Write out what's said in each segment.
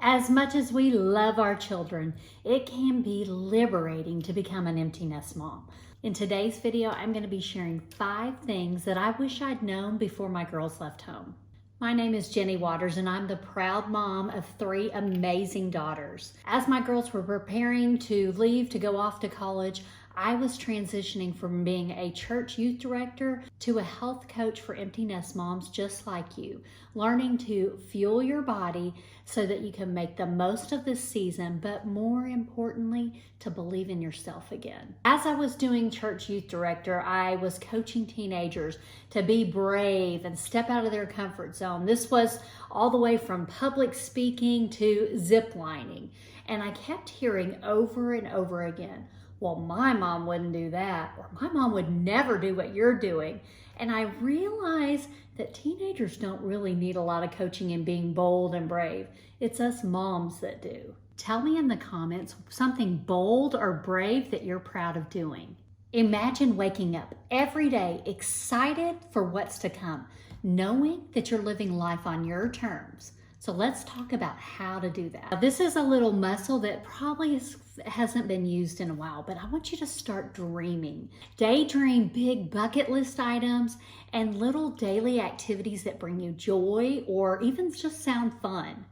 As much as we love our children, it can be liberating to become an empty nest mom. In today's video, I'm going to be sharing 5 things that I wish I'd known before my girls left home. My name is Jenny Waters, and I'm the proud mom of 3 amazing daughters. As my girls were preparing to leave to go off to college, I was transitioning from being a church youth director to a health coach for empty nest moms just like you, learning to fuel your body so that you can make the most of this season, but more importantly, to believe in yourself again. As I was doing church youth director, I was coaching teenagers to be brave and step out of their comfort zone. This was all the way from public speaking to zip lining. And I kept hearing over and over again, well, my mom wouldn't do that, or my mom would never do what you're doing. And I realized that teenagers don't really need a lot of coaching in being bold and brave. It's us moms that do. Tell me in the comments something bold or brave that you're proud of doing. Imagine waking up every day excited for what's to come, knowing that you're living life on your terms. So let's talk about how to do that. Now, this is a little muscle that probably hasn't been used in a while, but I want you to start dreaming. Daydream big bucket list items and little daily activities that bring you joy or even just sound fun.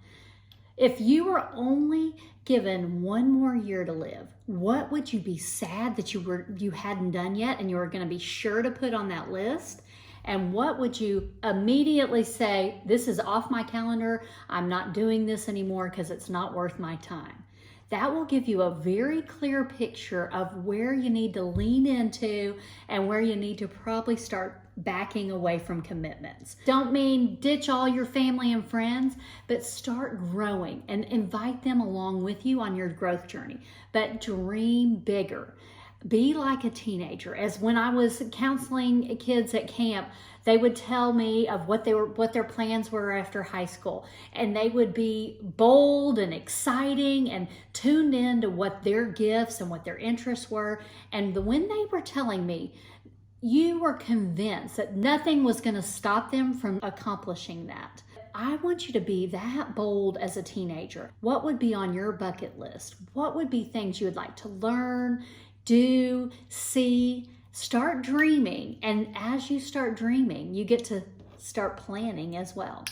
If you were only given one more year to live, what would you be sad that you hadn't done yet and you were going to be sure to put on that list? And what would you immediately say, this is off my calendar, I'm not doing this anymore because it's not worth my time? That will give you a very clear picture of where you need to lean into and where you need to probably start backing away from commitments. Don't mean ditch all your family and friends, but start growing and invite them along with you on your growth journey. But dream bigger. Be like a teenager. As when I was counseling kids at camp, they would tell me of what their plans were after high school, and they would be bold and exciting and tuned in to what their gifts and what their interests were. And when they were telling me, you were convinced that nothing was going to stop them from accomplishing that. I want you to be that bold as a teenager. What would be on your bucket list? What would be things you would like to learn, do, see? Start dreaming, and as you start dreaming, you get to start planning as well.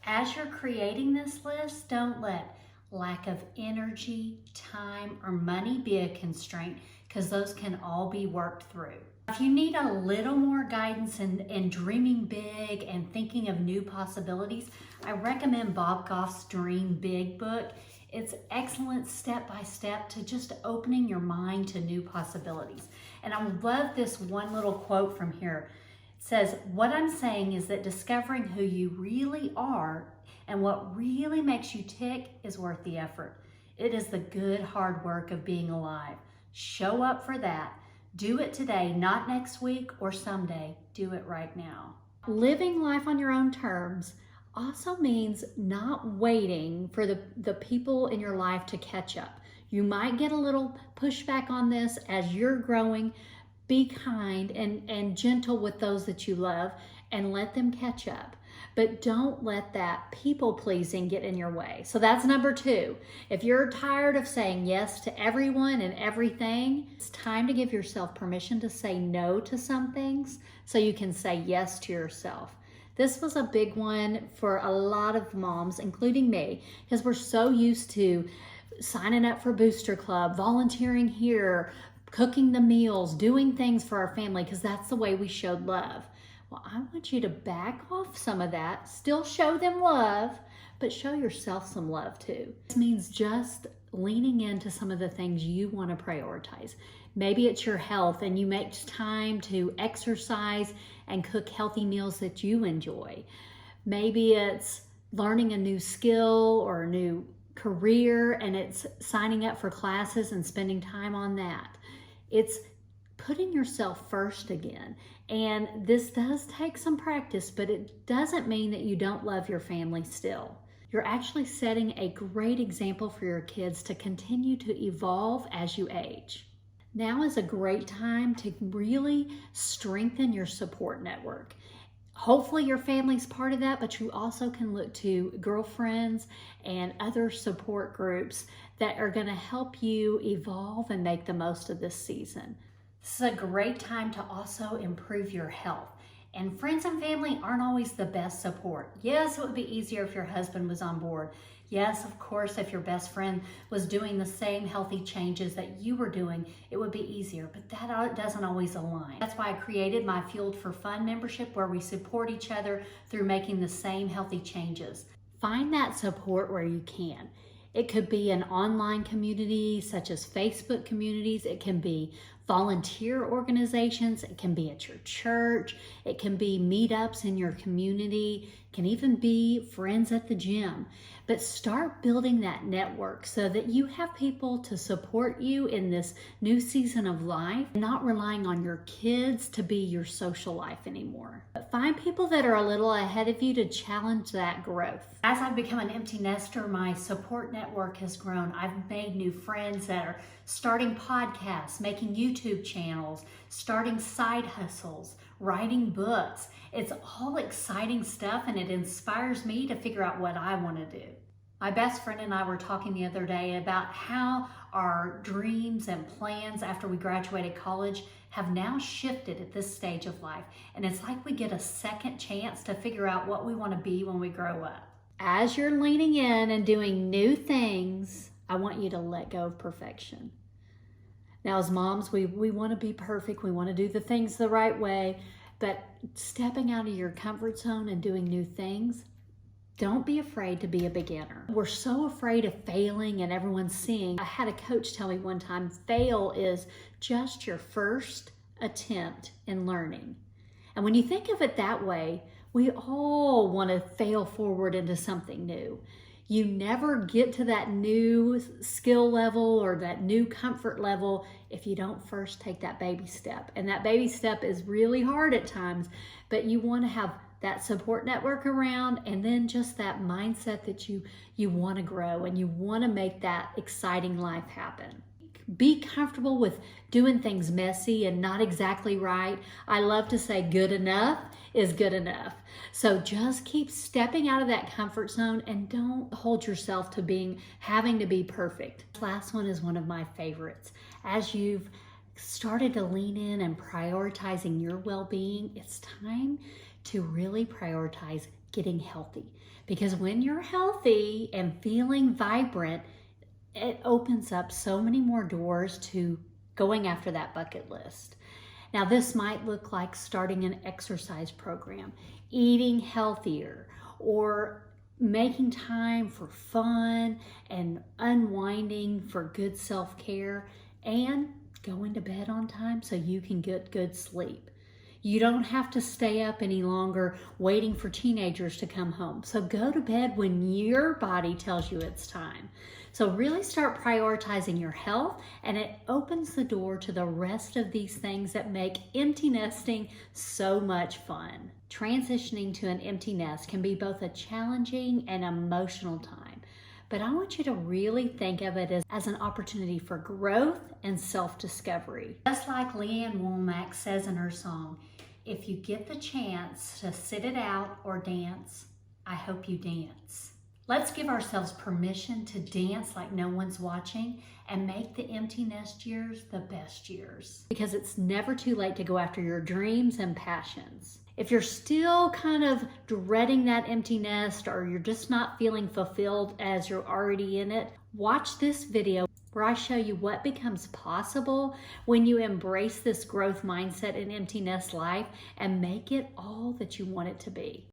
As you're creating this list, don't let lack of energy, time, or money be a constraint, because those can all be worked through. If you need a little more guidance in dreaming big and thinking of new possibilities, I recommend Bob Goff's Dream Big book. It's excellent step-by-step to just opening your mind to new possibilities. And I love this one little quote from here. It says, what I'm saying is that discovering who you really are and what really makes you tick is worth the effort. It is the good, hard work of being alive. Show up for that. Do it today, not next week or someday. Do it right now. Living life on your own terms also means not waiting for the people in your life to catch up. You might get a little pushback on this as you're growing. Be kind and gentle with those that you love and let them catch up. But don't let that people pleasing get in your way. So that's number 2. If you're tired of saying yes to everyone and everything, it's time to give yourself permission to say no to some things so you can say yes to yourself. This was a big one for a lot of moms, including me, because we're so used to signing up for Booster Club, volunteering here, cooking the meals, doing things for our family, because that's the way we showed love. Well, I want you to back off some of that, still show them love, but show yourself some love too. This means just leaning into some of the things you want to prioritize. Maybe it's your health and you make time to exercise and cook healthy meals that you enjoy. Maybe it's learning a new skill or a new career and it's signing up for classes and spending time on that. It's putting yourself first again. And this does take some practice, but it doesn't mean that you don't love your family still. You're actually setting a great example for your kids to continue to evolve as you age. Now is a great time to really strengthen your support network. Hopefully your family's part of that, but you also can look to girlfriends and other support groups that are going to help you evolve and make the most of this season. This is a great time to also improve your health. And friends and family aren't always the best support. Yes, it would be easier if your husband was on board. Yes, of course, if your best friend was doing the same healthy changes that you were doing, it would be easier, but that doesn't always align. That's why I created my Fueled for Fun membership, where we support each other through making the same healthy changes. Find that support where you can. It could be an online community such as Facebook communities. It can be volunteer organizations. It can be at your church. It can be meetups in your community. It can even be friends at the gym. But start building that network so that you have people to support you in this new season of life, not relying on your kids to be your social life anymore. But find people that are a little ahead of you to challenge that growth. As I've become an empty nester, my support network has grown. I've made new friends that are starting podcasts, making YouTube channels, starting side hustles, writing books. It's all exciting stuff, and it inspires me to figure out what I want to do. My best friend and I were talking the other day about how our dreams and plans after we graduated college have now shifted at this stage of life. And it's like we get a second chance to figure out what we want to be when we grow up. As you're leaning in and doing new things, I want you to let go of perfection. Now, as moms, we want to be perfect. We want to do the things the right way. But stepping out of your comfort zone and doing new things, don't be afraid to be a beginner. We're so afraid of failing and everyone seeing. I had a coach tell me one time, fail is just your first attempt in learning. And when you think of it that way, we all want to fail forward into something new. You never get to that new skill level or that new comfort level if you don't first take that baby step. And that baby step is really hard at times, but you want to have that support network around, and then just that mindset that you want to grow and you want to make that exciting life happen. Be comfortable with doing things messy and not exactly right. I love to say good enough is good enough. So just keep stepping out of that comfort zone and don't hold yourself to having to be perfect. This last one is one of my favorites. As you've started to lean in and prioritizing your well-being, it's time to really prioritize getting healthy. Because when you're healthy and feeling vibrant, it opens up so many more doors to going after that bucket list. Now, this might look like starting an exercise program, eating healthier, or making time for fun and unwinding for good self-care, and going to bed on time so you can get good sleep. You don't have to stay up any longer waiting for teenagers to come home. So go to bed when your body tells you it's time. So really start prioritizing your health, and it opens the door to the rest of these things that make empty nesting so much fun. Transitioning to an empty nest can be both a challenging and emotional time, but I want you to really think of it as an opportunity for growth and self-discovery. Just like Leanne Womack says in her song, if you get the chance to sit it out or dance, I hope you dance. Let's give ourselves permission to dance like no one's watching and make the empty nest years the best years. Because it's never too late to go after your dreams and passions. If you're still kind of dreading that empty nest, or you're just not feeling fulfilled as you're already in it, watch this video where I show you what becomes possible when you embrace this growth mindset in empty nest life and make it all that you want it to be.